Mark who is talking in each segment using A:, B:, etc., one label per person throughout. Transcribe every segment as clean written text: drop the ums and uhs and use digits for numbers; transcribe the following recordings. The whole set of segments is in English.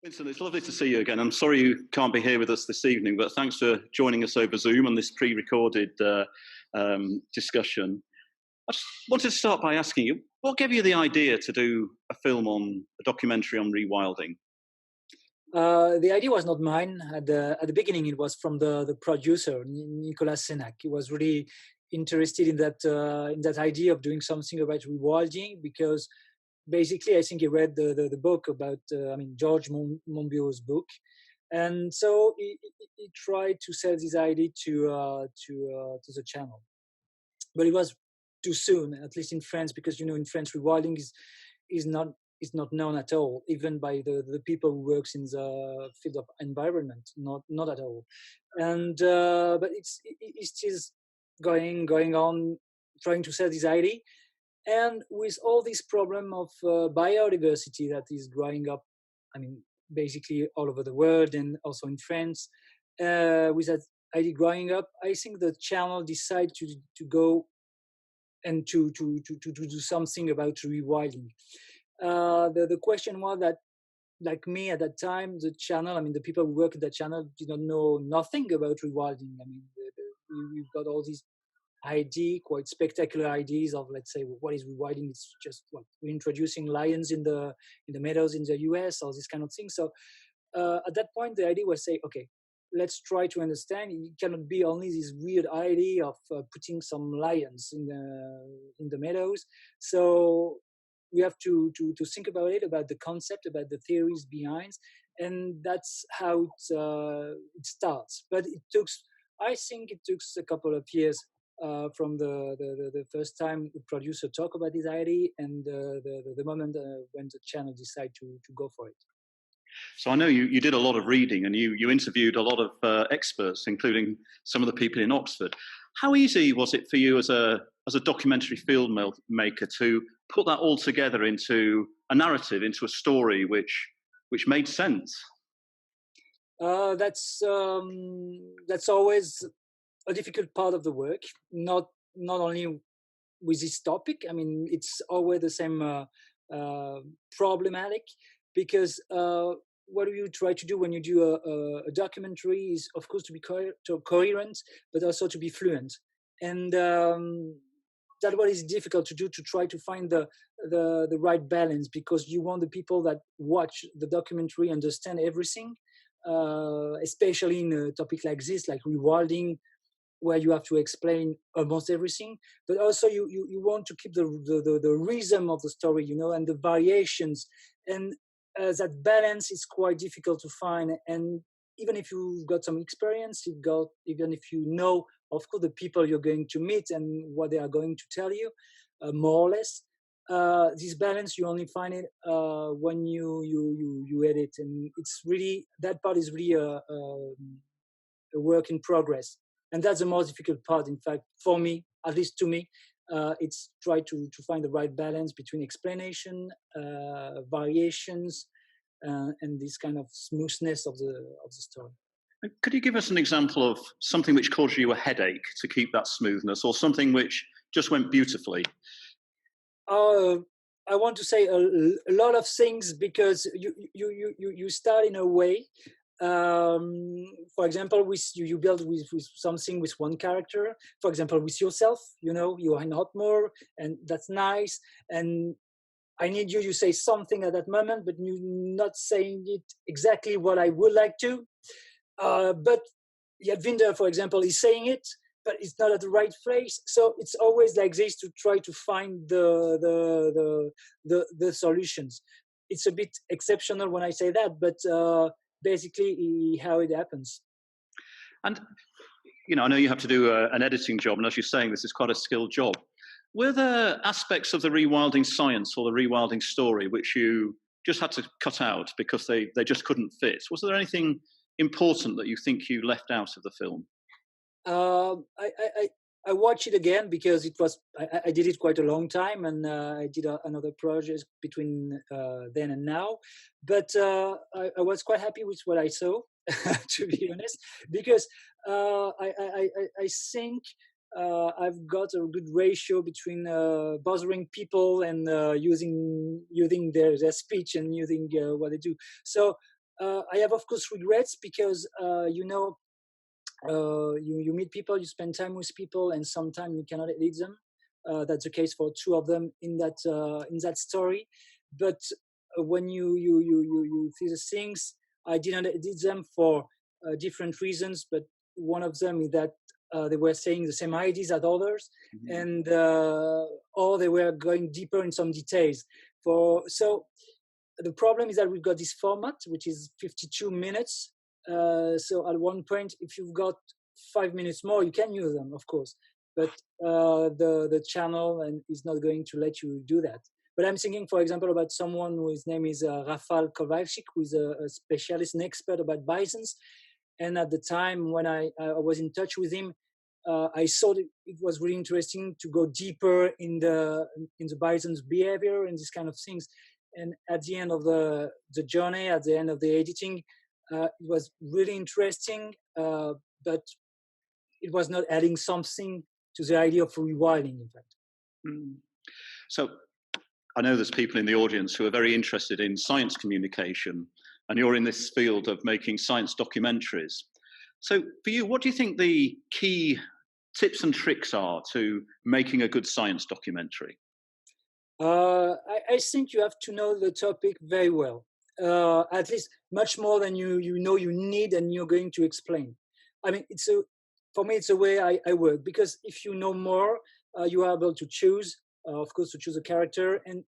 A: Vincent, it's lovely to see you again. I'm sorry you can't be here with us this evening, but thanks for joining us over Zoom on this pre-recorded discussion. I just wanted to start by asking you, what gave you the idea to do a documentary on rewilding?
B: The idea was not mine. At the beginning, it was from the producer, Nicolas Senac. He was really interested in that idea of doing something about rewilding because basically, I think he read the book about, George Monbiot's book. And so he tried to sell this idea to the channel. But it was too soon, at least in France, because, in France, rewilding is not is not known at all, even by the people who works in the field of environment, not at all. And but it's still going on, trying to sell this idea, and with all this problem of biodiversity that is growing up, I mean, basically all over the world and also in France, with that idea growing up, I think the channel decided to go and to do something about rewilding. The question was that, like me at that time, the channel, I mean, the people who work at that channel did not know nothing about rewilding. I mean, we've got all these quite spectacular ideas of, let's say, what is rewilding? It's just what we're introducing lions in the meadows in the US, or this kind of thing. So at that point, the idea was say, okay, let's try to understand. It cannot be only this weird idea of putting some lions in the meadows. So we have to think about it, about the concept, about the theories behind, and that's how it starts. But I think it took a couple of years from the first time the producer talked about this idea and the moment when the channel decided to go for it.
A: So I know you did a lot of reading and you interviewed a lot of experts, including some of the people in Oxford. How easy was it for you as a documentary filmmaker to put that all together into a narrative, into a story which made sense?
B: That's always a difficult part of the work. Not only with this topic. I mean, it's always the same problematic because what do you try to do when you do a documentary is, of course, to be coherent, but also to be fluent. And that's what is difficult to do, to try to find the right balance, because you want the people that watch the documentary understand everything, especially in a topic like this, like rewilding, where you have to explain almost everything, but also you want to keep the rhythm of the story, and the variations, and that balance is quite difficult to find. And even if you've got some experience, even if you know, of course, the people you're going to meet and what they are going to tell you, more or less, this balance you only find it when you edit, and it's really, that part is really a work in progress. And that's the most difficult part, in fact, for me, at least to me. It's try to find the right balance between explanation, variations, and this kind of smoothness of the story.
A: Could you give us an example of something which caused you a headache to keep that smoothness, or something which just went beautifully?
B: I want to say a lot of things, because you start in a way. For example, you build with something with one character. For example, with yourself, you are in Hotmore, and that's nice. And I need you say something at that moment, but you're not saying it exactly what I would like to. But Yadvinder, for example, is saying it, but it's not at the right place. So it's always like this, to try to find the solutions. It's a bit exceptional when I say that, but basically how it happens.
A: And I know you have to do an editing job, and as you're saying, this is quite a skilled job. Were there aspects of the rewilding science or the rewilding story which you just had to cut out because they just couldn't fit? Was there anything important that you think you left out of the film?
B: I watched it again because it was I did it quite a long time, and I did another project between then and now. But I was quite happy with what I saw, to be honest, because I think I've got a good ratio between bothering people and using their speech and using what they do. So I have, of course, regrets because you meet people, you spend time with people, and sometimes you cannot lead them. That's the case for two of them in that story. But when you see the things, I didn't edit them for different reasons. But one of them is that they were saying the same ideas as others,
A: Mhm.
B: and or they were going deeper in some details. So the problem is that we've got this format, which is 52 minutes. So at one point, if you've got 5 minutes more, you can use them, of course. But the channel is not going to let you do that. But I'm thinking, for example, about someone whose name is Rafal Kowalczyk, who is a specialist and expert about bisons. And at the time when I was in touch with him, I saw that it was really interesting to go deeper in the bison's behavior and these kind of things. And at the end of the journey, at the end of the editing, it was really interesting, but it was not adding something to the idea of rewilding, in fact.
A: Mm. So I know there's people in the audience who are very interested in science communication, and you're in this field of making science documentaries. So for you, what do you think the key tips and tricks are to making a good science documentary?
B: I think you have to know the topic very well, at least much more than you know you need and you're going to explain. I mean, for me, it's the way I work, because if you know more, you are able to choose, of course, to choose a character and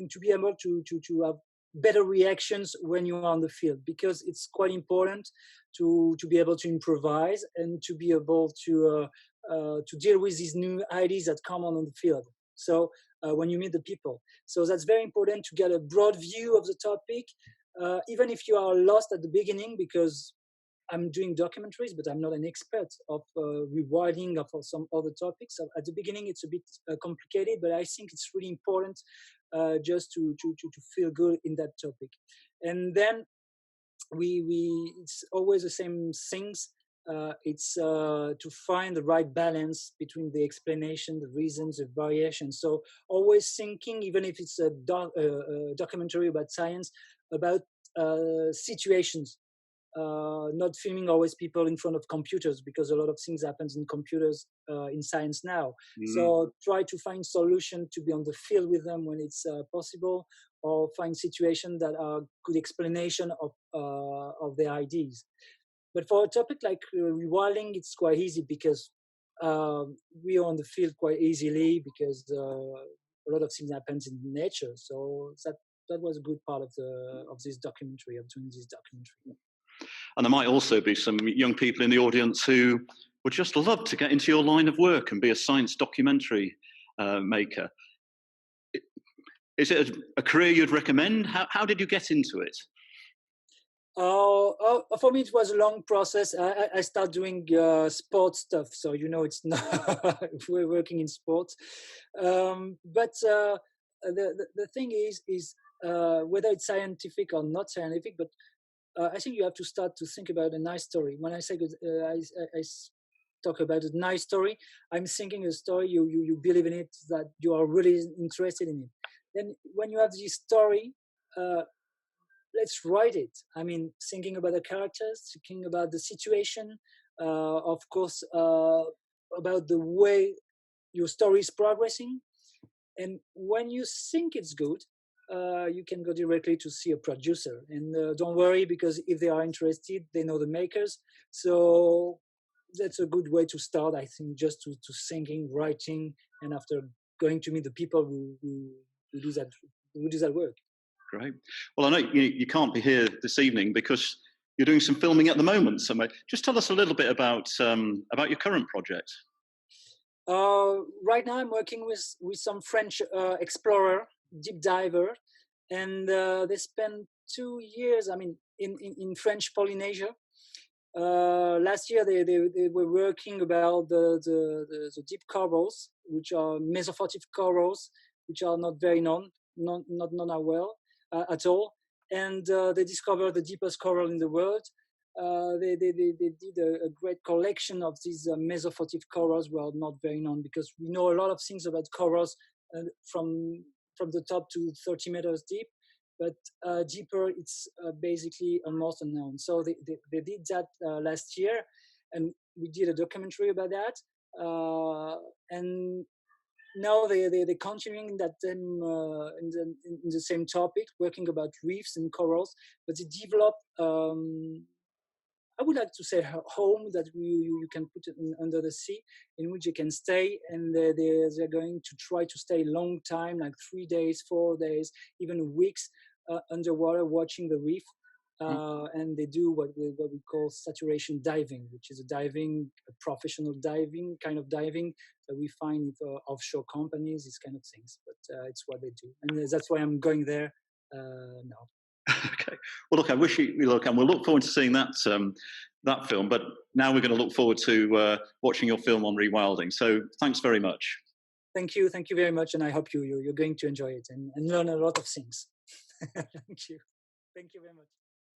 B: to be able to have better reactions when you are on the field, because it's quite important to be able to improvise and to be able to deal with these new ideas that come on the field. So when you meet the people. So that's very important to get a broad view of the topic, even if you are lost at the beginning, because I'm doing documentaries, but I'm not an expert of rewilding or for some other topics. So at the beginning, it's a bit complicated, but I think it's really important just to feel good in that topic. And then it's always the same things. It's to find the right balance between the explanation, the reasons, the variation. So always thinking, even if it's a documentary about science, about situations. Not filming always people in front of computers, because a lot of things happens in computers in science now. So try to find solution to be on the field with them when it's possible, or find situations that are good explanation of their ideas. But for a topic like rewilding, it's quite easy because we are on the field quite easily, because a lot of things happens in nature. So that was a good part of this documentary, of doing this documentary.
A: And there might also be some young people in the audience who would just love to get into your line of work and be a science documentary maker. Is it a career you'd recommend? How did you get into it?
B: For me, it was a long process. I started doing sports stuff, so it's not we're working in sports. But the thing is whether it's scientific or not scientific, but I think you have to start to think about a nice story. When I say I talk about a nice story, I'm thinking a story you believe in it, that you are really interested in it. Then when you have this story, let's write it. I mean, thinking about the characters, thinking about the situation, of course, about the way your story is progressing. And when you think it's good, you can go directly to see a producer. And don't worry, because if they are interested, they know the makers. So that's a good way to start, I think, just to thinking, writing, and after going to meet the people who do that work.
A: Great. Well, I know you can't be here this evening because you're doing some filming at the moment. So just tell us a little bit about your current project.
B: Right now, I'm working with some French explorer, deep diver, and they spent 2 years. I mean, in French Polynesia. Last year, they were working about the deep corals, which are mesophotic corals, which are not very known, not known well at all. And they discovered the deepest coral in the world. They did a great collection of these mesophotic corals, were not very known, because we know a lot of things about corals from the top to 30 meters deep. but deeper, it's basically almost unknown. So they did that last year, and we did a documentary about that. And now they're continuing in that in the same topic, working about reefs and corals, but they develop. I would like to say a home that you can put it under the sea, in which you can stay, and they're going to try to stay a long time, like 3 days, 4 days, even weeks underwater watching the reef. And they do what we call saturation diving, which is a professional diving, kind of diving that we find with offshore companies, these kind of things. But it's what they do, and that's why I'm going there now.
A: Okay. Well, look, I wish you luck, and we'll look forward to seeing that that film. But now we're going to look forward to watching your film on rewilding. So, thanks very much.
B: Thank you very much, and I hope you're going to enjoy it and learn a lot of things. Thank you very much.